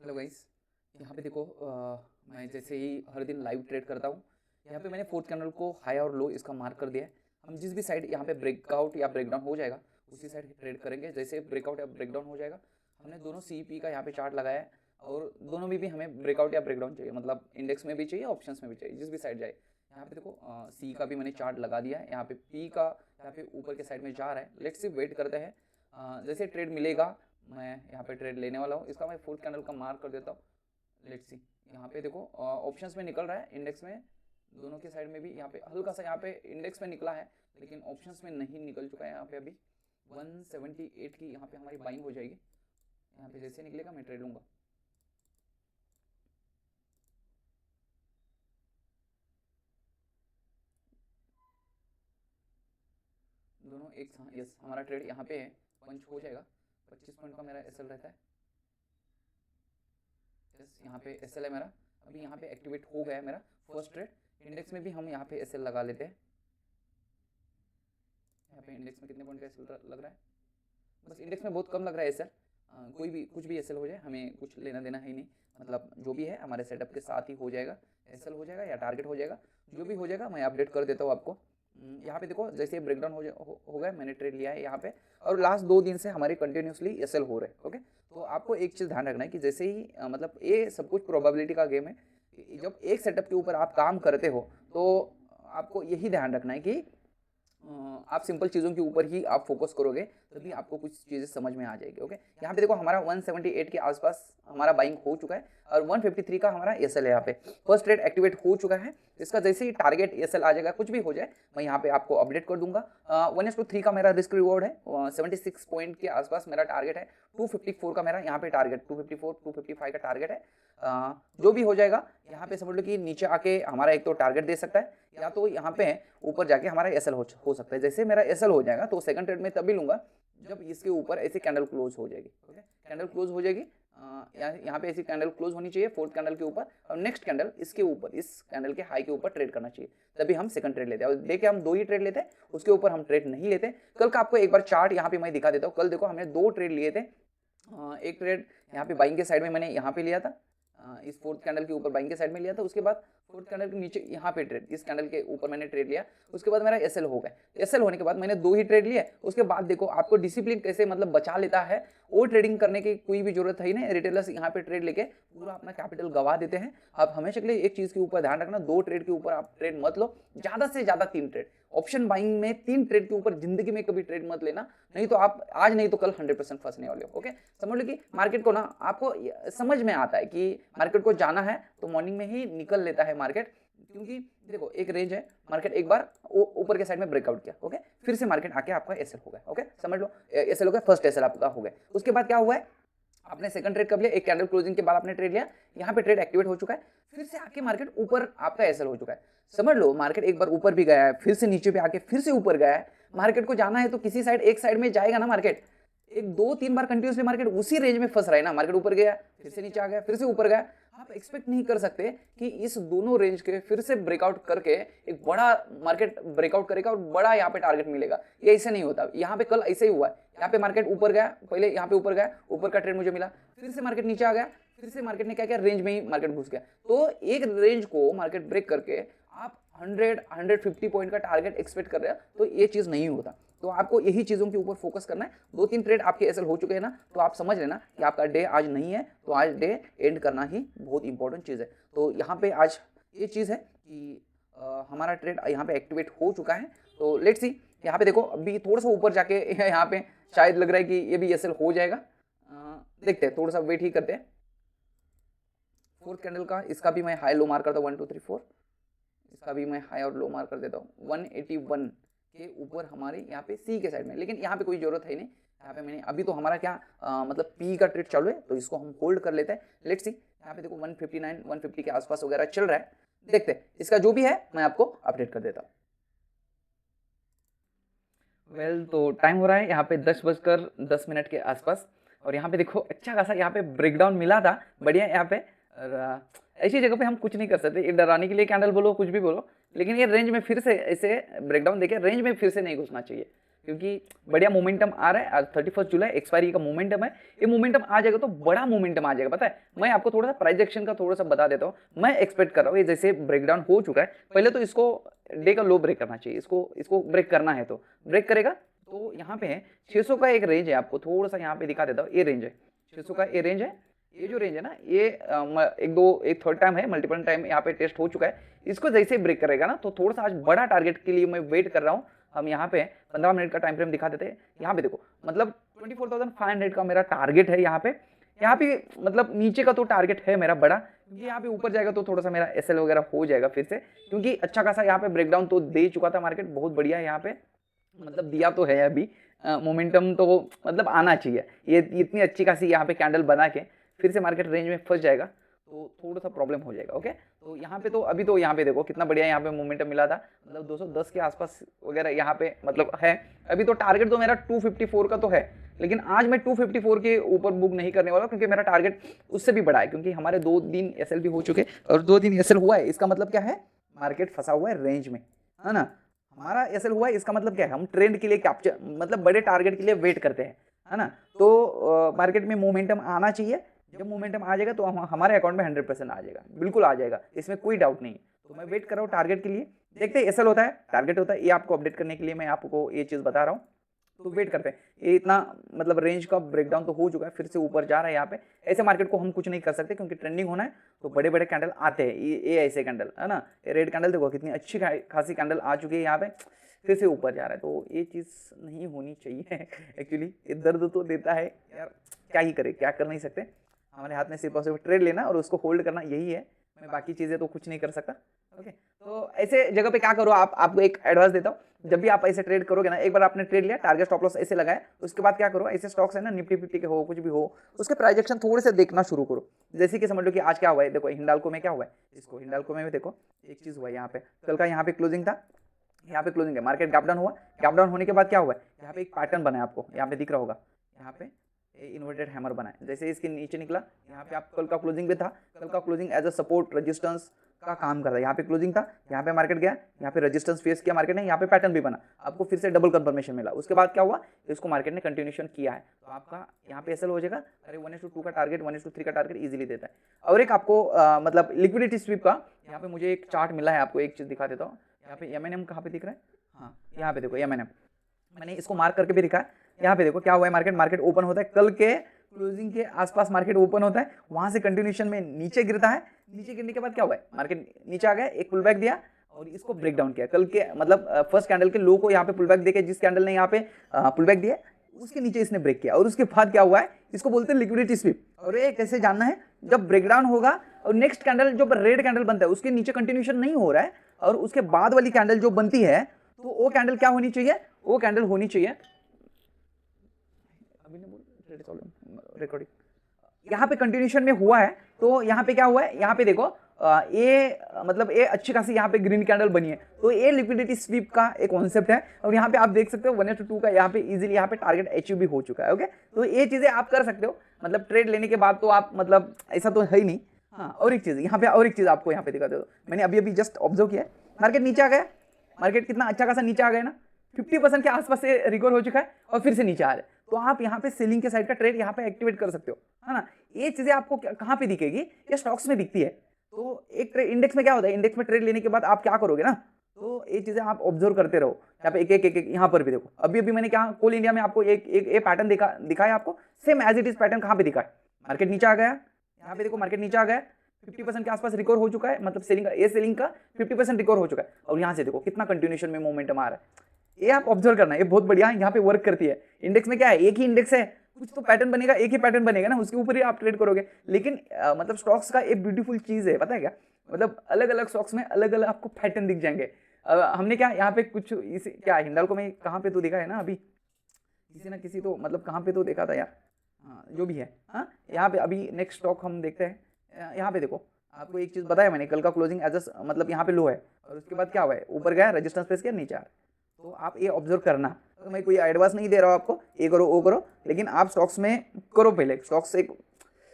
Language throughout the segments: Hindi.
हेलो गाइस, यहाँ पे देखो मैं जैसे ही हर दिन लाइव ट्रेड करता हूँ। यहाँ पे मैंने फोर्थ कैंडल को हाई और लो इसका मार्क कर दिया है। हम जिस भी साइड यहाँ पे ब्रेकआउट या ब्रेकडाउन हो जाएगा उसी साइड ट्रेड करेंगे। जैसे ब्रेकआउट या ब्रेकडाउन हो जाएगा, हमने दोनों CP का यहाँ पे चार्ट लगाया है और दोनों में भी हमें ब्रेकआउट या ब्रेकडाउन चाहिए, मतलब इंडेक्स में भी चाहिए, ऑप्शंस में भी चाहिए, जिस भी साइड जाए। यहाँ पे देखो सी का भी मैंने चार्ट लगा दिया है। यहाँ पे पी का यहाँ पे ऊपर के साइड में जा रहा है। लेट्स सी, वेट करते हैं। जैसे ट्रेड मिलेगा मैं यहाँ पे ट्रेड लेने वाला हूँ। इसका मैं फोर्थ कैंडल का मार्क कर देता हूँ। लेट्स सी, यहाँ पे देखो ऑप्शंस में निकल रहा है, इंडेक्स में दोनों के साइड में भी यहाँ पे हल्का सा, यहाँ पे इंडेक्स में निकला है लेकिन ऑप्शंस में नहीं निकल चुका है। यहाँ पे अभी 178 की यहाँ पे हमारी बाइंग हो जाएगी। यहाँ पे जैसे निकलेगा मैं ट्रेड लूंगा। दोनों एक साथ, यस, हमारा ट्रेड यहाँ पे है, पंच हो जाएगा। 25 पॉइंट का मेरा एसएल रहता है। यस, यहाँ पे एसएल है मेरा, अभी यहाँ पे एक्टिवेट हो गया है मेरा फर्स्ट ट्रेड। इंडेक्स में भी हम यहाँ पे एसएल लगा लेते हैं। यहाँ पे इंडेक्स में कितने पॉइंट का एसएल लग रहा है? बस इंडेक्स में बहुत कम लग रहा है एसएल। कोई भी कुछ भी एसएल हो जाए, हमें कुछ लेना देना है ही नहीं, मतलब जो भी है हमारे सेटअप के साथ ही हो जाएगा। एसएल हो जाएगा या टारगेट हो जाएगा, जो भी हो जाएगा मैं अपडेट कर देता हूँ आपको। यहाँ पे देखो जैसे ब्रेकडाउन हो गया, मैंने ट्रेड लिया है यहाँ पे, और लास्ट 2 दिन से हमारे कंटिन्यूसली एसएल हो रहे हैं। ओके, तो आपको एक चीज़ ध्यान रखना है कि जैसे ही मतलब ये सब कुछ प्रोबेबिलिटी का गेम है। जब एक सेटअप के ऊपर आप काम करते हो तो आपको यही ध्यान रखना है कि आप सिंपल चीज़ों के ऊपर ही आप फोकस करोगे, तभी आपको कुछ चीज़ें समझ में आ जाएगी। ओके, यहाँ पे देखो हमारा 178 के आसपास हमारा बाइंग हो चुका है और 153 का हमारा एसएल है। यहाँ पे फर्स्ट ट्रेड एक्टिवेट हो चुका है। इसका जैसे ही टारगेट एसएल आ जाएगा, कुछ भी हो जाए, मैं यहाँ पे आपको अपडेट कर दूंगा। 1:3 का मेरा रिस्क रिवॉर्ड है। 76 पॉइंट के आसपास मेरा टारगेट है। 254 का मेरा यहाँ पे टारगेट, 254 255 का टारगेट है। जो भी हो जाएगा यहाँ पे समझ लो कि नीचे आके हमारा एक तो टारगेट दे सकता है, या तो यहाँ पे ऊपर जाके हमारा एसएल हो सकता है। जैसे मेरा एसएल हो जाएगा तो सेकंड ट्रेड में तभी लूंगा जब इसके ऊपर ऐसी कैंडल क्लोज हो जाएगी। ओके, कैंडल क्लोज हो जाएगी, यहाँ पे ऐसी कैंडल क्लोज होनी चाहिए फोर्थ कैंडल के ऊपर, और नेक्स्ट कैंडल इसके ऊपर, इस कैंडल के हाई के ऊपर ट्रेड करना चाहिए, तभी हम सेकंड ट्रेड लेते हैं। और देखिए हम 2 ही ट्रेड लेते हैं, उसके ऊपर हम ट्रेड नहीं लेते। कल का आपको एक बार चार्ट यहाँ पे मैं दिखा देता हूँ। कल देखो हमने 2 ट्रेड लिए थे। एक ट्रेड यहाँ पे बाइंग के साइड में मैंने यहाँ पे लिया था, इस फोर्थ कैंडल के ऊपर बाइंग के साइड में लिया था। उसके बाद फोर्थ कैंडल के नीचे यहाँ पे ट्रेड, इस कैंडल के ऊपर मैंने ट्रेड लिया। उसके बाद मेरा एसएल हो गया। एसएल होने के बाद मैंने 2 ही ट्रेड लिए। उसके बाद देखो आपको डिसिप्लिन कैसे मतलब बचा लेता है, वो ट्रेडिंग करने की कोई भी जरूरत है ही नहीं। रिटेलर्स यहाँ पे ट्रेड लेके पूरा अपना कैपिटल गवा देते हैं। आप हमेशा के लिए एक चीज के ऊपर ध्यान रखना, 2 ट्रेड के ऊपर आप ट्रेड मत लो, ज्यादा से ज्यादा 3 ट्रेड। ऑप्शन बाइंग में 3 ट्रेड के ऊपर जिंदगी में कभी ट्रेड मत लेना, नहीं तो आप आज नहीं तो कल 100% फंसने वाले हो। ओके, समझ लो कि मार्केट को ना आपको समझ में आता है कि मार्केट को जाना है तो मॉर्निंग में ही निकल लेता है मार्केट, क्योंकि देखो एक रेंज है, मार्केट एक बार ऊपर के साइड में ब्रेकआउट किया। ओके, फिर से मार्केट आके आपका एसएल हो गया। ओके, समझ लो एसएल हो गया, फर्स्ट एसएल आपका हो गया। उसके बाद क्या हुआ है, आपने सेकंड ट्रेड कब लिया, एक कैंडल क्लोजिंग के बाद आपने ट्रेड लिया, यहाँ पे ट्रेड एक्टिवेट हो चुका है, फिर से आके मार्केट ऊपर आपका एसएल हो चुका है। समझ लो मार्केट एक बार ऊपर भी गया है, फिर से नीचे पे आके फिर से ऊपर गया है। मार्केट को जाना है तो किसी साइड, एक साइड में जाएगा ना मार्केट। एक 2-3 बार कंटिन्यूसली मार्केट उसी रेंज में फंस रहा है ना, मार्केट ऊपर गया, फिर से नीचे आ गया, फिर से ऊपर गया। आप एक्सपेक्ट नहीं कर सकते कि इस दोनों रेंज के फिर से ब्रेकआउट करके एक बड़ा मार्केट ब्रेकआउट करेगा और बड़ा यहाँ पे टारगेट मिलेगा। ये ऐसे नहीं होता। यहाँ पे कल ऐसे ही हुआ है, यहाँ पे मार्केट ऊपर गया, पहले यहाँ पे ऊपर गया, ऊपर का ट्रेंड मुझे मिला, फिर से मार्केट नीचे आ गया, फिर से मार्केट ने क्या किया, रेंज में ही मार्केट घुस गया। तो एक रेंज को मार्केट ब्रेक करके आप 100-150 पॉइंट का टारगेट एक्सपेक्ट कर रहे हैं, तो ये चीज नहीं होता। तो आपको यही चीजों के ऊपर फोकस करना है। 2-3 ट्रेड आपके एसएल हो चुके हैं ना, तो आप समझ लेना कि आपका डे आज नहीं है, तो आज डे एंड करना ही बहुत इंपॉर्टेंट चीज है। तो यहाँ पे आज ये चीज है कि हमारा ट्रेड यहाँ पे एक्टिवेट हो चुका है। तो लेट्स सी, यहाँ पे देखो अभी थोड़ा सा ऊपर जाके यहाँ पे शायद लग रहा है कि ये भी एसएल हो जाएगा। देखते हैं, थोड़ा सा वेट ही करते हैं। फोर्थ कैंडल का इसका भी मैं हाई लो मार्क करता हूँ, 1 2 3 4। इसका भी मैं हाई और लो मार्क कर देता हूँ 181 के ऊपर हमारे यहाँ पे सी के साइड में। लेकिन यहाँ पे कोई जरूरत है नहीं, यहाँ पे मैंने अभी तो हमारा क्या मतलब पी का ट्रेड चालू है, तो इसको हम होल्ड कर लेते हैं। लेट्स सी, यहाँ पे देखो 159 150 के आसपास वगैरह चल रहा है। देखते हैं, इसका जो भी है मैं आपको अपडेट कर देता हूँ। वेल, तो टाइम हो रहा है यहाँ पे 10:10 के आसपास, और यहाँ पे देखो अच्छा खासा यहाँ पे ब्रेकडाउन मिला था, बढ़िया यहाँ पे। और ऐसी जगह पे हम कुछ नहीं कर सकते, ये डराने के लिए कैंडल बोलो, कुछ भी बोलो, लेकिन ये रेंज में फिर से ऐसे ब्रेकडाउन देखे, रेंज में फिर से नहीं घुसना चाहिए। क्योंकि बढ़िया मोमेंटम आ रहा है। आज 31 जुलाई एक्सपायरी का मोमेंटम है, ये मोमेंटम आ जाएगा तो बड़ा मोमेंटम आ जाएगा। पता है, मैं आपको थोड़ा सा प्राइस एक्शन का थोड़ा सा बता देता हूँ। मैं एक्सपेक्ट कर रहा हूँ ये जैसे ब्रेकडाउन हो चुका है, पहले तो इसको डे का लो ब्रेक करना चाहिए, इसको ब्रेक करना है तो ब्रेक करेगा। तो यहाँ पे है 600 का एक रेंज है, आपको थोड़ा सा यहाँ पे दिखा देता हूँ, ये रेंज है 600 का, ये रेंज है। ये जो रेंज है ना, ये एक थर्ड टाइम है, मल्टीपल टाइम यहाँ पे टेस्ट हो चुका है। इसको जैसे ब्रेक करेगा ना तो थोड़ा सा आज बड़ा टारगेट के लिए मैं वेट कर रहा हूँ। हम यहाँ पे 15 मिनट का टाइम फ्रेम दिखा देते हैं। यहाँ पे देखो, मतलब 24,500 का मेरा टारगेट है। यहाँ पे मतलब नीचे का तो टारगेट है मेरा बड़ा, क्योंकि यहाँ पे ऊपर जाएगा तो थोड़ा सा मेरा एसएल वगैरह हो जाएगा फिर से, क्योंकि अच्छा खासा यहाँ पे ब्रेकडाउन तो दे चुका था मार्केट, बहुत बढ़िया है यहाँ पे, मतलब दिया तो है अभी मोमेंटम तो मतलब आना चाहिए। ये इतनी अच्छी खासी यहाँ पे कैंडल बना के फिर से मार्केट रेंज में फंस जाएगा तो थोड़ा सा प्रॉब्लम हो जाएगा। ओके, तो यहाँ पे तो अभी तो यहाँ पे देखो कितना बढ़िया यहाँ पे मोमेंटम मिला था, मतलब 210 के आसपास वगैरह यहाँ पे मतलब है। अभी तो टारगेट तो मेरा 254 का तो है, लेकिन आज मैं 254 के ऊपर बुक नहीं करने वाला, क्योंकि मेरा टारगेट उससे भी बड़ा है, क्योंकि हमारे 2 दिन एसएल भी हो चुके और 2 दिन एसएल हुआ है। इसका मतलब क्या है, मार्केट फंसा हुआ है रेंज में, है ना। हमारा एसएल हुआ है, इसका मतलब क्या है, हम ट्रेंड के लिए कैप्चर मतलब बड़े टारगेट के लिए वेट करते हैं, है ना। तो मार्केट में मोमेंटम आना चाहिए, जब मोमेंटम आ जाएगा तो हमारे अकाउंट में 100% आ जाएगा, बिल्कुल आ जाएगा, इसमें कोई डाउट नहीं। तो मैं वेट कर रहा हूँ टारगेट के लिए, देखते हैं एसएल होता है टारगेट होता है, ये आपको अपडेट करने के लिए मैं आपको ये चीज़ बता रहा हूँ। तो वेट करते हैं, ये इतना मतलब रेंज का ब्रेकडाउन तो हो चुका है, फिर से ऊपर जा रहा है यहाँ पे। ऐसे मार्केट को हम कुछ नहीं कर सकते, क्योंकि ट्रेंडिंग होना है तो बड़े बड़े कैंडल आते हैं, ये ऐसे कैंडल है ना। रेड कैंडल देखो कितनी अच्छी खासी कैंडल आ चुकी है यहाँ पे, फिर से ऊपर जा रहा है, तो ये चीज़ नहीं होनी चाहिए एक्चुअली। ये दर्द तो देता है यार, क्या ही करे, क्या कर नहीं सकते, हमारे हाथ में सिर्फ और सिर्फ ट्रेड लेना और उसको होल्ड करना, यही है। मैं बाकी चीज़ें तो कुछ नहीं कर सकता। ओके, तो ऐसे जगह पे क्या करो, आपको एक एडवाइस देता हूँ, जब भी आप ऐसे ट्रेड करोगे ना, एक बार आपने ट्रेड लिया, टारगेट स्टॉप लॉस ऐसे लगाया, उसके बाद क्या करो, ऐसे स्टॉक्स है ना, निफ्टी 50 के हो कुछ भी हो, उसके प्राइस एक्शन थोड़े से देखना शुरू करो। जैसे कि समझ लो कि आज क्या हुआ है, देखो हिंडाल्को में क्या हुआ है, इसको हिंडाल्को में देखो एक चीज़ हुआ है, यहाँ पे कल का यहाँ पे क्लोजिंग था, यहाँ पे क्लोजिंग है, मार्केट गैप डाउन हुआ, गैप डाउन होने के बाद क्या हुआ है, यहाँ पे एक पैटर्न बना है, आपको यहाँ पे दिख रहा होगा, यहाँ पे इन्वर्टेड हैमर बना है। जैसे इसके नीचे निकला, यहाँ पे आप कल का क्लोजिंग भी था, कल का closing as a support resistance का काम करता है। यहाँ पे क्लोजिंग था, यहाँ पे मार्केट गया, यहाँ पे रेजिस्टेंस फेस किया मार्केट ने, यहाँ पे पैटर्न भी बना, आपको फिर से डबल कंफर्मेशन मिला। उसके बाद क्या हुआ, इसको मार्केट ने कंटिन्यूशन किया है, तो आपका यहाँ पे एसएल हो जाएगा। अरे 1:2 का टारगेट, 1:3 का टारगेट इजीली देता है। और एक आपको मतलब लिक्विडिटी स्वीप का यहाँ पे मुझे एक चार्ट मिला है, आपको एक चीज दिखा देता हूँ। यहाँ पे एमएनएम कहाँ पे दिख रहा है, हाँ यहाँ पे देखो एमएनएम, मैंने इसको मार्क करके भी दिखा है। यहाँ पे देखो क्या हुआ है, मार्केट ओपन होता है, कल के क्लोजिंग के आसपास मार्केट ओपन होता है, वहां से कंटिन्यूशन में नीचे गिरता है, नीचे गिरने के बाद क्या हुआ है, मार्केट नीचे आ गया, एक पुल बैक दिया और इसको ब्रेक डाउन किया। कल के मतलब फर्स्ट कैंडल के लो को यहाँ पे पुल बैक देके, जिस कैंडल ने यहाँ पे पुल बैक दिया उसके नीचे इसने ब्रेक किया, और उसके बाद क्या हुआ है, इसको बोलते हैं लिक्विडिटी स्वीप। और ये कैसे जानना है, जब ब्रेकडाउन होगा और नेक्स्ट कैंडल जो रेड कैंडल बनता है उसके नीचे कंटिन्यूशन नहीं हो रहा है, और उसके बाद वाली कैंडल जो बनती है तो वो कैंडल क्या होनी चाहिए, वो कैंडल होनी चाहिए, रिकॉर्डिंग यहाँ पे कंटिन्यूशन में हुआ है। तो यहाँ पे क्या हुआ है, यहाँ पे देखो ये मतलब ये अच्छी खासी यहाँ पे ग्रीन कैंडल बनी है, तो ये लिक्विडिटी स्वीप का एक कॉन्सेप्ट है। और यहाँ पे आप देख सकते हो 1:2 का यहाँ पे इजीली यहाँ पे टारगेट अचीव भी हो चुका है। ओके, तो ये चीजें आप कर सकते हो, मतलब ट्रेड लेने के बाद तो आप मतलब ऐसा तो है ही नहीं। हाँ, और एक चीज यहाँ पे, और एक चीज आपको यहाँ पे दिखा दो, मैंने अभी जस्ट ऑब्जर्व किया, मार्केट नीचे आ गया, मार्केट कितना अच्छा खासा नीचे आ गया ना, 50% के आसपास से रिकवर हो चुका है और फिर से नीचे आ रहा है। तो आप यहाँ पे सेलिंग के साइड का ट्रेड यहाँ पे एक्टिवेट कर सकते हो, है ना। ये चीजें आपको कहाँ पे दिखेगी, ये स्टॉक्स में दिखती है। तो एक इंडेक्स में क्या होता है, इंडेक्स में ट्रेड लेने के बाद आप क्या करोगे ना, तो ये चीजें आप ऑब्जर्व करते रहो। यहाँ पे एक यहाँ पर भी देखो, अभी मैंने क्या कोल इंडिया में आपको एक पैटर्न दिखाया आपको, same as it is pattern कहाँ पे दिखा है, मार्केट नीचे आ गया, यहाँ पे देखो मार्केट नीचे आ गया, 50% के आसपास रिकवर हो चुका है, मतलब सेलिंग का 50% रिकवर हो चुका है। और यहाँ से देखो कितना कंटिन्यूशन में मोमेंटम आ रहा है, ये आप ऑब्जर्व करना, ये बहुत बढ़िया है, यहाँ पे वर्क करती है। इंडेक्स में क्या है, एक ही इंडेक्स है, कुछ तो पैटर्न बनेगा, एक ही पैटर्न बनेगा ना, उसके ऊपर ही आप ट्रेड करोगे। लेकिन मतलब स्टॉक्स का एक ब्यूटीफुल चीज है, पता है क्या, मतलब अलग अलग स्टॉक्स में अलग अलग आपको पैटर्न दिख जाएंगे। हमने क्या यहाँ पे कुछ इसे क्या हिंडाल्को में कहाँ पे तो देखा है ना, अभी किसी ना किसी तो मतलब कहाँ पे तो देखा था यार, हाँ जो भी है। हाँ, यहाँ पे अभी नेक्स्ट स्टॉक हम देखते हैं। यहाँ पे देखो आपको एक चीज बताया मैंने, कल का क्लोजिंग एज मतलब यहाँ पे लो है और उसके बाद क्या हुआ है, ऊपर गया, रेजिस्टेंस फेस किया, नीचे आ। तो आप ये ऑब्जर्व करना, तो मैं कोई एडवाइस नहीं दे रहा हूँ आपको, ये करो वो करो, लेकिन आप स्टॉक्स में करो पहले। स्टॉक्स एक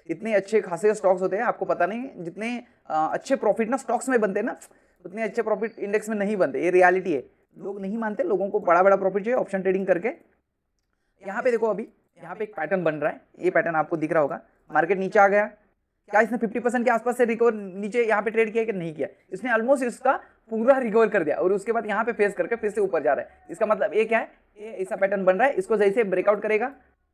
इतने अच्छे खासे स्टॉक्स होते हैं, आपको पता नहीं, जितने अच्छे प्रॉफिट ना स्टॉक्स में बनते हैं ना, उतने अच्छे प्रॉफिट इंडेक्स में नहीं बनते, ये रियलिटी है। लोग नहीं मानते, लोगों को बड़ा बड़ा प्रॉफिट चाहिए ऑप्शन ट्रेडिंग करके। यहाँ पे देखो, अभी यहाँ पे एक पैटर्न बन रहा है, ये पैटर्न आपको दिख रहा होगा, मार्केट नीचे आ गया, क्या इसने 50% के आसपास से रिकवर नीचे यहाँ पे ट्रेड किया कि नहीं किया, इसने ऑलमोस्ट इसका पूरा रिकवर कर दिया और उसके बाद यहाँ पे फेस करके फिर से ऊपर जा रहा है। इसका मतलब ये क्या है, ये ऐसा पैटर्न बन रहा है, इसको जैसे ब्रेकआउट करेगा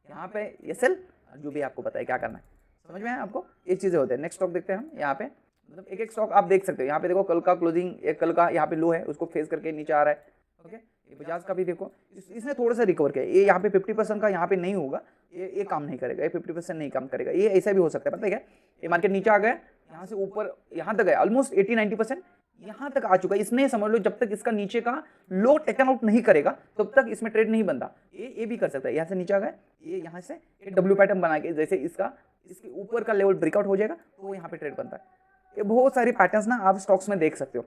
यहाँ पे एसएल, जो भी आपको पता है क्या करना है, समझ में आया आपको, ये चीजें होते हैं। नेक्स्ट स्टॉक देखते हैं हम, यहाँ पे मतलब एक एक स्टॉक आप देख सकते हो। यहाँ पे देखो कल का क्लोजिंग, एक कल का यहाँ पे लो है, उसको फेस करके नीचे आ रहा है। ओके, ये बजाज का भी देखो, इसने थोड़ा सा रिकवर किया, ये यहाँ पे 50% का यहाँ पे नहीं होगा, ये काम नहीं करेगा, ये 50% नहीं काम करेगा, ये ऐसा भी हो सकता है, पता है क्या, ये मार्केट नीचे आ गया, यहाँ से ऊपर यहाँ तक है, ऑलमोस्ट 80-90% यहाँ तक आ चुका है। इसने समझ लो जब तक इसका नीचे का लो टेकन आउट नहीं करेगा तब तक इसमें ट्रेड नहीं बनता। ये भी कर सकता है, यहाँ से नीचे आ गया, ये यहाँ से डब्ल्यू पैटर्न बना के जैसे इसके ऊपर का लेवल ब्रेकआउट हो जाएगा तो यहाँ पे ट्रेड बनता है। ये बहुत सारी पैटर्न्स ना आप स्टॉक्स में देख सकते हो,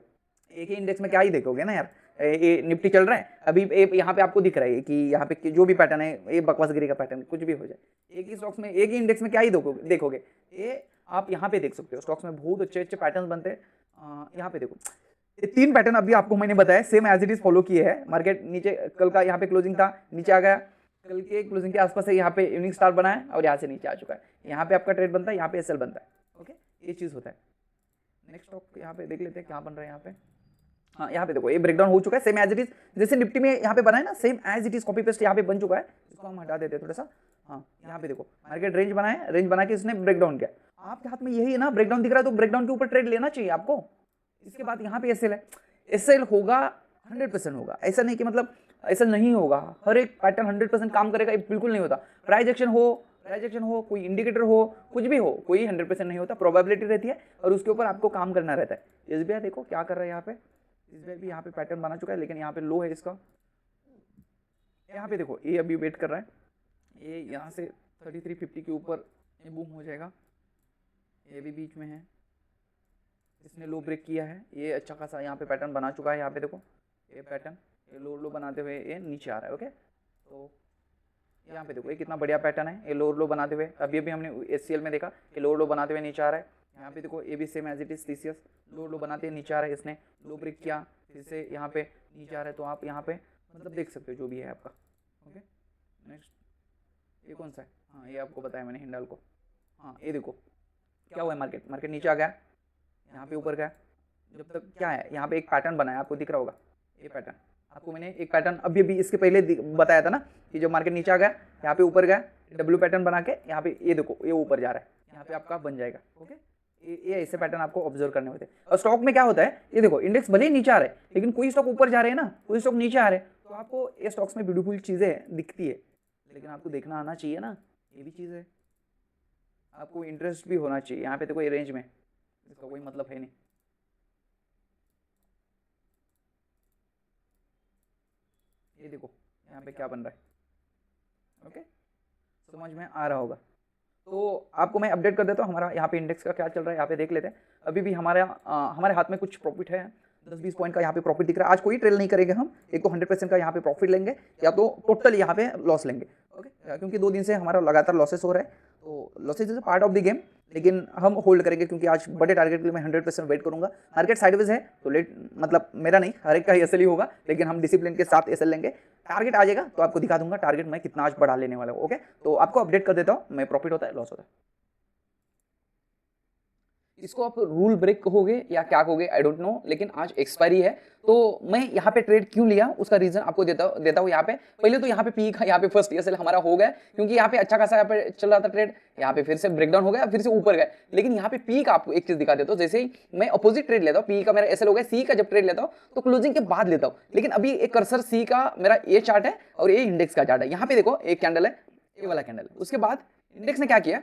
एक ही इंडेक्स में क्या ही देखोगे ना यार। ये निफ्टी चल रहा है अभी, यहाँ पे आपको दिख रहा है कि यहाँ पे जो भी पैटर्न है, ये बकवासगिरी का पैटर्न कुछ भी हो जाए, एक ही स्टॉक्स में एक ही इंडेक्स में क्या ही देखोगे। ये आप यहाँ पे देख सकते हो, स्टॉक्स में बहुत अच्छे अच्छे पैटर्न बनते हैं। यहाँ पे देखो, ये 3 पैटर्न अभी आपको मैंने बताया, same as it is follow किए हैं। मार्केट नीचे, कल का यहाँ पे क्लोजिंग था, नीचे आ गया, कल के क्लोजिंग के आसपास से यहाँ पे इवनिंग स्टार बना है और यहाँ से नीचे आ चुका है, यहाँ पे आपका ट्रेड बनता है, यहाँ पे एसएल बनता है। ओके, ये चीज होता है। नेक्स्ट स्टॉक यहाँ पे देख लेते हैं क्या बन रहा है यहाँ पे। हाँ, यहाँ पे देखो ये ब्रेकडाउन हो चुका है, सेम एज इट इज जैसे निफ्टी में यहाँ पे बना है ना, same as it is copy paste यहाँ पे बन चुका है। इसको हम हटा देते हैं थोड़ा सा। हाँ, यहाँ पे देखो मार्केट रेंज बनाया, रेंज बना के इसने ब्रेकडाउन किया। आपके हाथ में यही है ना, ब्रेकडाउन दिख रहा है तो ब्रेकडाउन के ऊपर ट्रेड लेना चाहिए आपको। इसके बाद यहाँ पे एसएल है, एसएल होगा 100% होगा, ऐसा नहीं कि मतलब ऐसा नहीं होगा, हर एक पैटर्न 100% काम करेगा, ये बिल्कुल नहीं होता। प्राइस एक्शन हो, कोई इंडिकेटर हो, कुछ भी हो, कोई 100% नहीं होता, प्रोबेबिलिटी रहती है और उसके ऊपर आपको काम करना रहता है। एसबीआई देखो क्या कर रहा है यहाँ पे, एसबीआई भी यहाँ पे पैटर्न बना चुका है लेकिन यहाँ पे लो है इसका। यहाँ पे देखो ये अभी वेट कर रहा है, ये यहाँ से 3350 के ऊपर ये बूम हो जाएगा, ये भी बीच में है, इसने लो ब्रेक किया है, ये अच्छा खासा यहाँ पे पैटर्न बना चुका है। यहाँ पे देखो ये पैटर्न, ये लो बनाते हुए ये नीचे आ रहा है। ओके, तो यहाँ पे देखो ये कितना बढ़िया पैटर्न है, ये लो बनाते हुए, अभी हमने एचसीएल में देखा कि लो बनाते हुए नीचे आ रहा है। यहाँ पे देखो ये भी same as it is TCS, लो बनाते हुए नीचे आ रहा है, इसने लो ब्रेक किया, फिर से यहाँ पे नीचे आ रहा है। तो आप यहाँ पे मतलब देख सकते हो जो भी है आपका। ओके, नेक्स्ट ये कौन सा है, हाँ ये आपको बताया मैंने हिंडाल को। हाँ, ये देखो क्या हुआ है, मार्केट नीचे आ गया, यहाँ पे ऊपर गया, जब तक क्या है यहाँ पे एक पैटर्न बनाया, आपको दिख रहा होगा ये पैटर्न। आपको मैंने एक पैटर्न अभी इसके पहले बताया था ना कि जब मार्केट नीचे आ गया, यहाँ पे ऊपर गया, डब्ल्यू पैटर्न बना के यहाँ पे ये देखो ये ऊपर जा रहा है, यहाँ पे आपका बन जाएगा। ओके, ये ऐसे पैटर्न आपको ऑब्जर्व करने होते हैं। और स्टॉक में क्या होता है, ये देखो इंडेक्स भले ही नीचे आ रहे हैं लेकिन कोई स्टॉक ऊपर जा रहे हैं ना, कोई स्टॉक नीचे आ रहे हैं, तो आपको ये स्टॉक्स में ब्यूटीफुल चीजें दिखती है, लेकिन आपको देखना आना चाहिए ना, ये भी चीज़ है, आपको इंटरेस्ट भी होना चाहिए। यहाँ पे देखो ये रेंज में इसका कोई मतलब है नहीं। ये देखो यहाँ पे क्या बन रहा है। ओके, समझ में आ रहा होगा। तो आपको मैं अपडेट कर देता हूँ हमारा यहाँ पे इंडेक्स का क्या चल रहा है, यहाँ पे देख लेते हैं। अभी भी हमारे हाथ में कुछ प्रॉफिट है, 10-20 पॉइंट का यहाँ पे प्रॉफिट दिख रहा है। आज कोई ट्रेल नहीं करेंगे हम, एक तो 100% का यहाँ पे प्रॉफिट लेंगे या तो टोटल यहाँ पे लॉस लेंगे। ओके, क्योंकि 2 दिन से हमारा लगातार लॉसेस हो रहा है, तो losses is part of the game, लेकिन हम होल्ड करेंगे क्योंकि आज बड़े टारगेट के लिए मैं 100% वेट करूंगा। मार्केट साइडवेज है तो लेट, मतलब मेरा नहीं, हर एक का ही एसएल ही होगा, लेकिन हम डिसिप्लिन के साथ एसएल लेंगे। टारगेट आ जाएगा तो आपको दिखा दूंगा टारगेट मैं कितना आज बढ़ा लेने वाला हूँ। ओके, तो आपको अपडेट कर देता हूँ मैं, प्रॉफिट होता है लॉस होता है। इसको आप रूल ब्रेक कहोगे या क्या कहोगे आई डोंट नो, लेकिन आज एक्सपायरी है तो मैं यहाँ पे ट्रेड क्यों लिया उसका रीजन आपको देता हूँ। यहाँ पे पहले तो यहाँ पे पी का यहाँ पे फर्स्ट एसएल हमारा हो गया क्योंकि यहाँ पे अच्छा खासा यहाँ पे चल रहा था ट्रेड, यहाँ पे फिर से ब्रेकडाउन हो गया, फिर से ऊपर गया। लेकिन यहाँ पे पी का आपको एक चीज दिखा देता हूँ, जैसे ही मैं अपोजिट ट्रेड लेता हूँ, पी का मेरा एसएल हो गया, सी का जब ट्रेड लेता हूँ तो क्लोजिंग के बाद लेता हूँ। लेकिन अभी एक कर्सर सी का मेरा ये चार्ट है और ये इंडेक्स का चार्ट है। यहाँ पे देखो एक कैंडल है, ये वाला कैंडल, उसके बाद इंडेक्स ने क्या किया,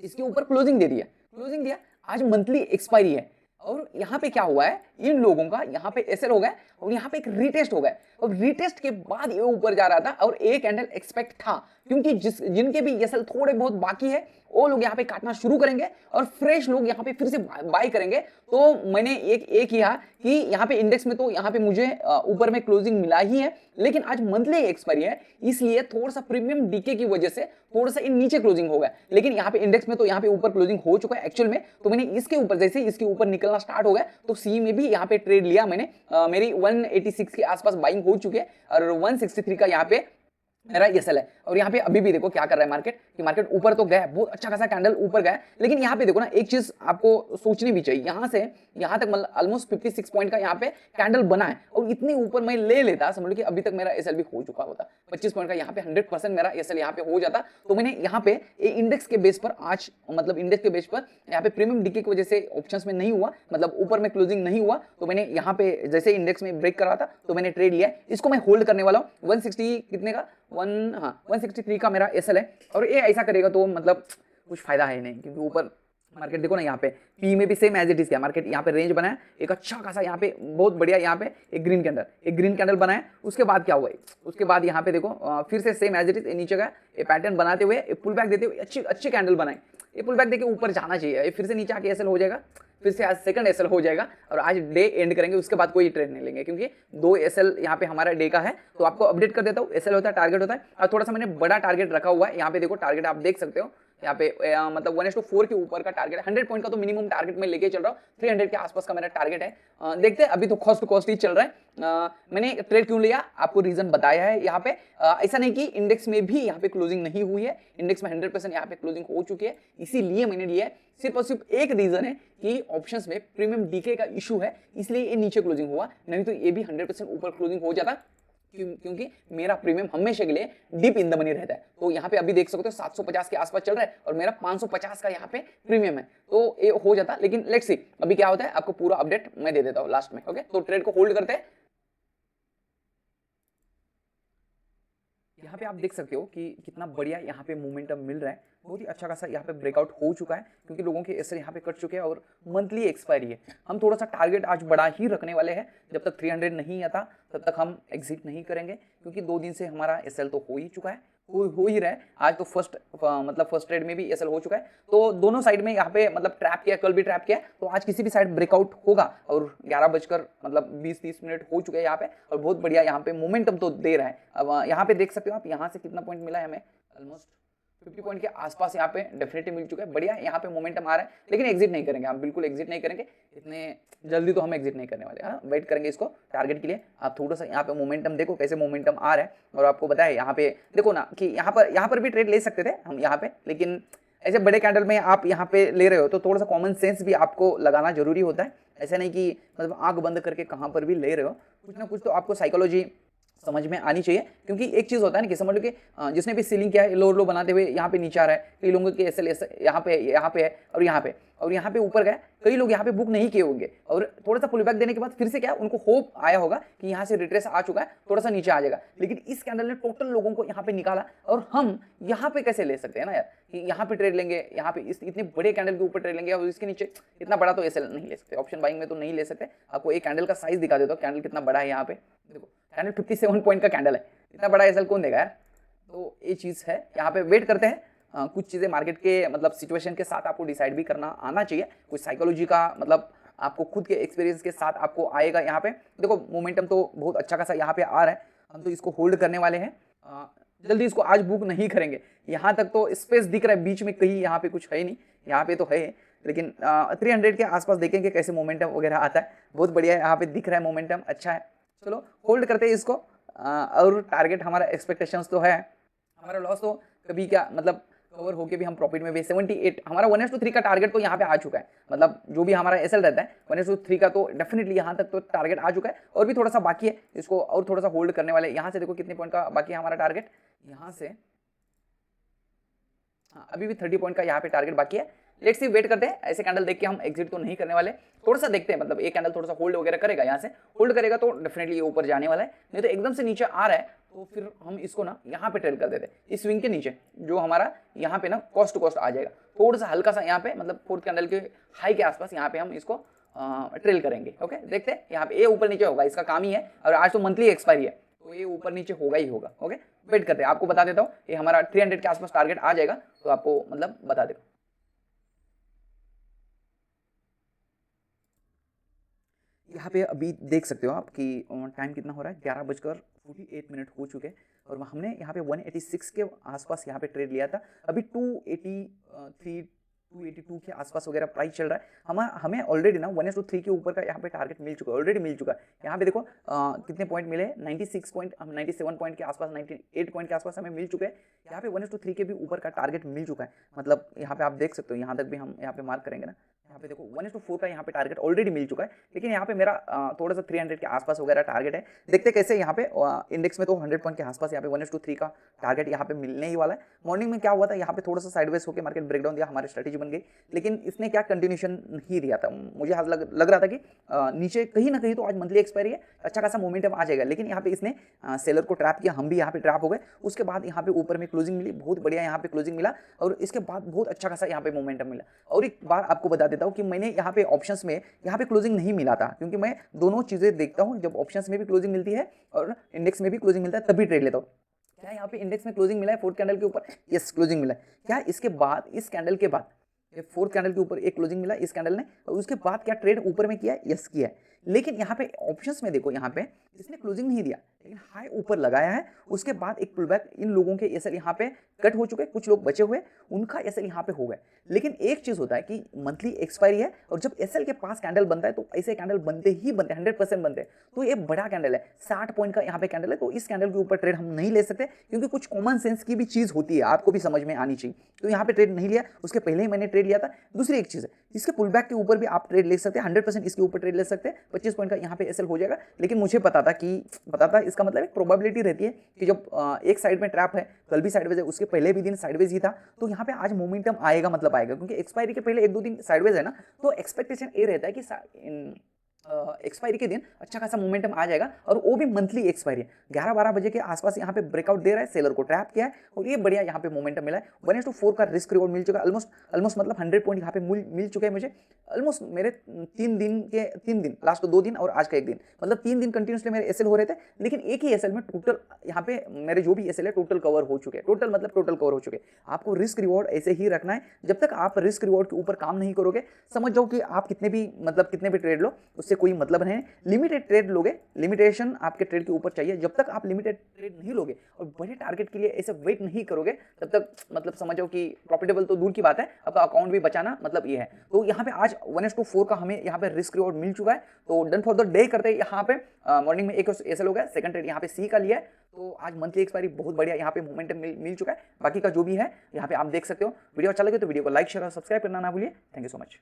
इसके ऊपर क्लोजिंग दे दिया, क्लोजिंग दिया, आज मंथली एक्सपायरी है और यहाँ पे क्या हुआ है, इन लोगों का यहाँ पे एसएल हो गया और यहाँ पे एक रीटेस्ट हो गया और रीटेस्ट के बाद ये ऊपर जा रहा था और एक कैंडल एक्सपेक्ट था क्योंकि जिनके भी एसएल थोड़े बहुत बाकी है वो लोग यहाँ पे काटना शुरू करेंगे और फ्रेश लोग यहाँ पे फिर से बाय करेंगे। तो मैंने एक किया कि यहाँ पे इंडेक्स में तो यहाँ पे मुझे ऊपर में क्लोजिंग मिला ही है, लेकिन आज मंथली एक्सपायरी है इसलिए थोड़ा सा प्रीमियम डीके की वजह से थोड़ा सा नीचे क्लोजिंग हो गया। लेकिन यहाँ पे इंडेक्स में तो यहाँ पे ऊपर क्लोजिंग हो चुका है एक्चुअल में। तो मैंने इसके ऊपर जैसे इसके ऊपर निकलना स्टार्ट हो गया तो सी में भी यहाँ पे ट्रेड लिया मैंने। मेरी 186 के आसपास बाइंग हो चुकी है और 163 का यहाँ पे मेरा एसएल है। और यहाँ पे अभी भी देखो क्या कर रहा है मार्केट, कि मार्केट ऊपर तो गया, बहुत अच्छा खासा कैंडल ऊपर गया, लेकिन यहाँ पे देखो ना एक चीज आपको सोचनी भी चाहिए, यहाँ से यहाँ तक मतलब ऑलमोस्ट 56 पॉइंट का यहाँ पे कैंडल बना है और इतने ऊपर मैं ले लेता, समझ लो कि अभी तक मेरा एसएल भी हो चुका होता, 25 पॉइंट का यहाँ पे 100% मेरा एसएल यहाँ पे हो जाता। तो मैंने यहाँ पे इंडेक्स के बेस पर आज मतलब इंडेक्स के बेस पर यहाँ पे प्रीमियम डीके की वजह से ऑप्शंस में नहीं हुआ, मतलब ऊपर में क्लोजिंग नहीं हुआ, तो मैंने यहाँ पे जैसे इंडेक्स में ब्रेक करा था तो मैंने ट्रेड लिया। इसको मैं होल्ड करने वाला हूँ 160 कितने का 163 का मेरा एसएल है। और ये ऐसा करेगा तो मतलब कुछ फायदा है नहीं, क्योंकि ऊपर मार्केट देखो ना यहाँ पे पी में भी सेम एज इट इज क्या मार्केट यहाँ पे रेंज बनाया एक अच्छा खासा, यहाँ पे बहुत बढ़िया, यहाँ पे एक ग्रीन कैंडल बनाया। उसके बाद क्या हुआ, उसके बाद यहाँ पे देखो फिर से सेम एज इट इज नीचे का ये पैटर्न बनाते हुए पुल बैक देते हुए अच्छी कैंडल बनाए। ये पुल बैक देके ऊपर जाना चाहिए, ये फिर से नीचे आके एसएल हो जाएगा, फिर से आज सेकंड एसएल हो जाएगा और आज डे एंड करेंगे, उसके बाद कोई ट्रेड नहीं लेंगे क्योंकि 2 एसएल यहाँ पे हमारा डे का है। तो आपको अपडेट कर देता हूँ, एसएल होता है टारगेट होता है और थोड़ा सा मैंने बड़ा टारगेट रखा हुआ है। यहाँ पे देखो टारगेट आप देख सकते हो, यहाँ पे मतलब 1:4 के ऊपर का टारगेट, 100 पॉइंट का तो मिनिमम टारगेट मैं लेके चल रहा हूँ, 300 के आसपास का मेरा टारगेट है। देखते हैं, अभी तो कॉस्ट टू कॉस्ट ही चल रहा है। मैंने ट्रेड क्यों लिया आपको रीजन बताया है यहाँ पे। ऐसा नहीं कि इंडेक्स में भी यहाँ पे क्लोजिंग नहीं हुई है, इंडेक्स में 100% यहाँ पे क्लोजिंग हो चुकी है, इसीलिए मैंने लिया है। सिर्फ और सिर्फ एक रीजन है कि ऑप्शंस में प्रीमियम डीके का इशू है, इसलिए ये नीचे क्लोजिंग हुआ, नहीं तो ये भी 100% ऊपर क्लोजिंग हो जाता, क्योंकि मेरा प्रीमियम हमेशा के लिए डीप इन द मनी रहता है। तो यहाँ पे अभी देख सकते हो 750 के आसपास चल रहा है और मेरा 550 का यहाँ पे प्रीमियम है, तो ये हो जाता। लेकिन लेट्स सी अभी क्या होता है, आपको पूरा अपडेट मैं दे देता हूँ लास्ट में। ओके, तो ट्रेड को होल्ड करते हैं। यहाँ पे आप देख सकते हो कि कितना बढ़िया यहाँ पे मोमेंटम मिल रहा है, बहुत ही अच्छा खासा यहाँ पे ब्रेकआउट हो चुका है क्योंकि लोगों के एसएल यहाँ पे कट चुके हैं और मंथली एक्सपायरी है। हम थोड़ा सा टारगेट आज बड़ा ही रखने वाले हैं, जब तक 300 नहीं आता तब तक हम एग्जिट नहीं करेंगे, क्योंकि 2 दिन से हमारा एसएल तो हो ही चुका है, हो ही रहा है। आज तो फर्स्ट ट्रेड में भी एसएल हो चुका है, तो दोनों साइड में यहाँ पे मतलब ट्रैप किया, कल भी ट्रैप किया, तो आज किसी भी साइड ब्रेकआउट होगा। और 11:20 हो चुके हैं यहाँ पे और बहुत बढ़िया यहाँ पे मोमेंटम तो दे रहा है। अब यहाँ पे देख सकते हो आप, यहाँ से कितना पॉइंट मिला है हमें, ऑलमोस्ट 50 पॉइंट के आसपास यहाँ पे डेफिनेटली मिल चुका है। बढ़िया यहाँ पे मोमेंटम आ रहा है, लेकिन एग्जिट नहीं करेंगे हम, बिल्कुल एग्जिट नहीं करेंगे, इतने जल्दी तो हम एग्जिट नहीं करने वाले। हाँ, वेट करेंगे इसको टारगेट के लिए। आप थोड़ा सा यहाँ पे मोमेंटम देखो कैसे मोमेंटम आ रहा है, और आपको बताया यहाँ पे देखो ना कि यहाँ पर भी ट्रेड ले सकते थे हम यहाँ पे, लेकिन ऐसे बड़े कैंडल में आप यहाँ पे ले रहे हो तो थोड़ा सा कॉमन सेंस भी आपको लगाना जरूरी होता है। ऐसा नहीं कि मतलब आंख बंद करके कहाँ पर भी ले रहे हो, कुछ ना कुछ तो आपको साइकोलॉजी समझ में आनी चाहिए। क्योंकि एक चीज होता है ना कि समझ लो कि जिसने भी सीलिंग किया है लो बनाते हुए यहाँ पे नीचे आ रहा है, कई लोगों के एसएल यहाँ पे है और यहाँ पे ऊपर गए, कई लोग यहाँ पे बुक नहीं किए होंगे और थोड़ा सा पुल बैक देने के बाद फिर से क्या उनको होप आया होगा कि यहाँ से रिट्रेस आ चुका है, थोड़ा सा नीचे आ जाएगा। लेकिन इस कैंडल ने टोटल लोगों को यहाँ पे निकाला, और हम यहाँ पे कैसे ले सकते हैं ना यार, कि यहाँ पे ट्रेड लेंगे, यहाँ पे इतने बड़े कैंडल के ऊपर ट्रेड लेंगे और इसके नीचे इतना बड़ा तो एसएल नहीं ले सकते, ऑप्शन बाइंग में तो नहीं ले सकते। आपको एक कैंडल का साइज दिखा देता हूँ, कैंडल कितना बड़ा है। यहाँ पे देखो कैंडल 57 पॉइंट का कैंडल है, इतना बड़ा एसएल कौन देगा यार। तो ये चीज है, यहाँ पे वेट करते हैं। कुछ चीजें मार्केट के मतलब सिचुएशन के साथ आपको डिसाइड भी करना आना चाहिए, कुछ साइकोलॉजी का मतलब आपको खुद के एक्सपीरियंस के साथ आपको आएगा। यहाँ पे देखो मोमेंटम तो बहुत अच्छा खासा यहाँ पे आ रहा है, हम तो इसको होल्ड करने वाले हैं, जल्दी इसको आज बुक नहीं करेंगे। यहाँ तक तो स्पेस दिख रहा है बीच में, कहीं यहाँ पे कुछ है नहीं, यहाँ पे तो है, लेकिन 300 के आसपास देखेंगे कैसे मोमेंटम वगैरह आता है। बहुत बढ़िया यहाँ पे दिख रहा है मोमेंटम, अच्छा है, चलो होल्ड करते हैं इसको। और टारगेट हमारा एक्सपेक्टेशंस तो है, हमारा लॉस तो कभी क्या मतलब कवर होके भी हम प्रॉफिट में भी 78 हमारा 1:3 का टारगेट तो यहाँ पे आ चुका है। मतलब जो भी हमारा एसएल रहता है 1:3 का तो डेफिनेटली यहाँ तक तो टारगेट आ चुका है, और भी थोड़ा सा बाकी है, इसको और थोड़ा सा होल्ड करने वाले। यहाँ से देखो कितने पॉइंट का बाकी है हमारा टारगेट, यहाँ से हाँ अभी भी 30 पॉइंट का यहाँ पे टारगेट बाकी है। लेट्स सी, वेट करते हैं। ऐसे कैंडल देख के हम एग्जिट तो नहीं करने वाले, थोड़ा सा देखते हैं, मतलब एक कैंडल थोड़ा सा होल्ड वगैरह करेगा, यहाँ से होल्ड करेगा तो डेफिनेटली ये ऊपर जाने वाला है, नहीं तो एकदम से नीचे आ रहा है तो फिर हम इसको ना यहाँ पे ट्रेल कर देते हैं, इस स्विंग के नीचे जो हमारा यहाँ पे ना कॉस्ट टू कॉस्ट आ जाएगा, थोड़ा सा हल्का सा यहाँ पे मतलब फोर्थ कैंडल के हाई के आसपास यहाँ पे हम इसको ट्रेल करेंगे। ओके, देखते हैं यहाँ पे ये ऊपर नीचे होगा, इसका काम ही है। और आज तो मंथली एक्सपायरी है, तो ये ऊपर नीचे होगा ही होगा। ओके, वेट करते हैं, आपको बता देता हूँ, ये हमारा 300 के आसपास टारगेट आ जाएगा तो आपको मतलब बता देगा। यहाँ पे अभी देख सकते हो आप कि टाइम कितना हो रहा है, 11:48 हो चुके हैं और हमने यहाँ पे 186 के आसपास यहाँ पे ट्रेड लिया था। अभी 283 282 के आसपास वगैरह प्राइस चल रहा है। हमें ऑलरेडी ना 1:3 के ऊपर का यहाँ पे टारगेट मिल चुका है, ऑलरेडी मिल चुका है। यहाँ पे देखो कितने पॉइंट मिले, 96 पॉइंट, 97 पॉइंट के आसपास, 98 पॉइंट के आसपास हमें मिल चुके हैं। यहाँ पे 1:3 के भी ऊपर का टारगेट मिल चुका है। मतलब यहाँ पे आप देख सकते हो, यहाँ तक भी हम यहाँ पे मार्क करेंगे ना, यहाँ पे देखो 1:4 का यहाँ पे टारगेट ऑलरेडी मिल चुका है। लेकिन यहाँ पे मेरा थोड़ा सा 300 के आसपास वगैरह टारगेट है। देखते कैसे यहाँ पे इंडेक्स में तो 100 पॉइंट के आसपास यहाँ पे 1:3 का टारगेट यहाँ पे मिलने ही वाला है। मॉर्निंग में क्या हुआ था, यहाँ पे थोड़ा सा साइडवेज होकर मार्केट ब्रेकडाउन दिया, हमारी स्ट्रेटेजी बन गई, लेकिन इसने क्या कंटिन्यूशन नहीं दिया था। मुझे लग रहा था कि नीचे कहीं ना कहीं तो आज मंथली एक्सपायरी है, अच्छा खासा मोमेंटम आ जाएगा, लेकिन यहाँ पे इसने सेलर को ट्रैप किया, हम भी यहाँ पे ट्रैप हो गए। उसके बाद यहाँ पे ऊपर में क्लोजिंग मिली, बहुत बढ़िया यहाँ पे क्लोजिंग मिला और इसके बाद बहुत अच्छा खासा यहाँ पे मोमेंटम मिला। और एक बार आपको बता देता हूँ कि मैंने यहाँ पे ऑप्शंस में यहाँ पे क्लोजिंग नहीं मिला था, क्योंकि मैं दोनों चीजें देखता हूँ, जब ऑप्शंस में भी क्लोजिंग मिलती है और इंडेक्स में भी क्लोजिंग मिलता है तभी ट्रेड लेता हूँ। क्या यहाँ पे इंडेक्स में क्लोजिंग मिला है फोर्थ कैंडल के ऊपर? यस, क्लोजिंग मिला है। क्या इसके बाद, इस कैंडल के बाद ये फोर्थ कैंडल के ऊपर एक क्लोजिंग मिला इस कैंडल ने, और उसके बाद क्या ट्रेड ऊपर में किया है? यस, किया है। लेकिन यहाँ पे ऑप्शंस में देखो, यहाँ पे इसने क्लोजिंग नहीं दिया, लेकिन हाई ऊपर लगाया है। उसके बाद एक पुलबैक, इन लोगों के एसएल यहाँ पे कट हो चुके, कुछ लोग बचे हुए, उनका एसएल यहाँ पे हो गए। लेकिन एक चीज होता है कि मंथली एक्सपायरी है और जब एसएल के पास कैंडल बनता है तो ऐसे कैंडल बनते ही बनते, 100% बनते हैं। तो ये बड़ा कैंडल है, 60 पॉइंट का यहाँ पे कैंडल है, तो इस कैंडल के ऊपर ट्रेड हम नहीं ले सकते, क्योंकि कुछ कॉमन सेंस की भी चीज होती है, आपको भी समझ में आनी चाहिए। तो यहाँ पे ट्रेड नहीं लिया, उसके पहले ही मैंने ट्रेड लिया था। दूसरी एक चीज है, इसके पुलबैक के ऊपर भी आप ट्रेड ले सकते हैं, 100% इसके ऊपर ट्रेड ले सकते हैं, 25 पॉइंट का यहाँ पे एसएल हो जाएगा। लेकिन मुझे पता था, इसका मतलब एक प्रोबेबिलिटी रहती है कि जब एक साइड में ट्रैप है, कल भी साइडवेज है, उसके पहले भी दिन साइडवेज ही था, तो यहाँ पे आज मोमेंटम आएगा, मतलब आएगा, क्योंकि एक्सपायरी के पहले 1-2 दिन साइडवेज है ना, तो एक्सपेक्टेशन ये रहता है कि एक्सपायरी के दिन अच्छा खासा मोमेंटम आ जाएगा, और वो भी मंथली एक्सपायरी है। 11-12 बजे के आसपास यहाँ पे ब्रेकआउट दे रहा है, सेलर को ट्रैप किया है और ये बढ़िया यहाँ पे मोमेंटम मिला है। 1:4 का रिस्क रिवॉर्ड मिल चुका है, ऑलमोस्ट मतलब 100 पॉइंट यहाँ पे मिल चुके हैं मुझे। ऑलमोस्ट मेरे 3 दिन, लास्ट 2 दिन और आज का 1 दिन, मतलब 3 दिन कंटिन्यूसली मेरे एसएल हो रहे थे। लेकिन एक ही एसएल में टोटल यहाँ पे मेरे जो भी एसएल है टोटल कवर हो चुके हैं, टोटल कवर हो चुके हैं। आपको रिस्क रिवॉर्ड ऐसे ही रखना है, जब तक आप रिस्क रिवॉर्ड के ऊपर काम नहीं करोगे, समझ जाओ कि आप कितने भी ट्रेड लो, उससे कोई मतलब नहीं। लिमिटेड ट्रेड लोगे, लिमिटेशन आपके ट्रेड के ऊपर चाहिए। जब तक आप लिमिटेड ट्रेड नहीं लोगे और बड़े टारगेट के लिए ऐसे वेट नहीं करोगे, तब तक मतलब समझो कि प्रॉफिटेबल तो दूर की बात है, आपका अकाउंट भी बचाना मतलब ये है। तो यहाँ पे आज 1:4 का हमें यहाँ पे रिस्क रिवॉर्ड मिल चुका है। तो डन फॉर द डे करते हैं। यहाँ पे मॉर्निंग में एक एसएल हो गया, सेकंड ट्रेड यहाँ पे सी का लिया है, तो आज मंथली एक्सपायरी बहुत बढ़िया यहाँ पे मोमेंटम मिल चुका है। बाकी का जो भी है यहाँ पे आप देख सकते हो। वीडियो अच्छा लगे तो वीडियो को लाइक, शेयर और सब्सक्राइब करना ना भूलिए। Thank you so much.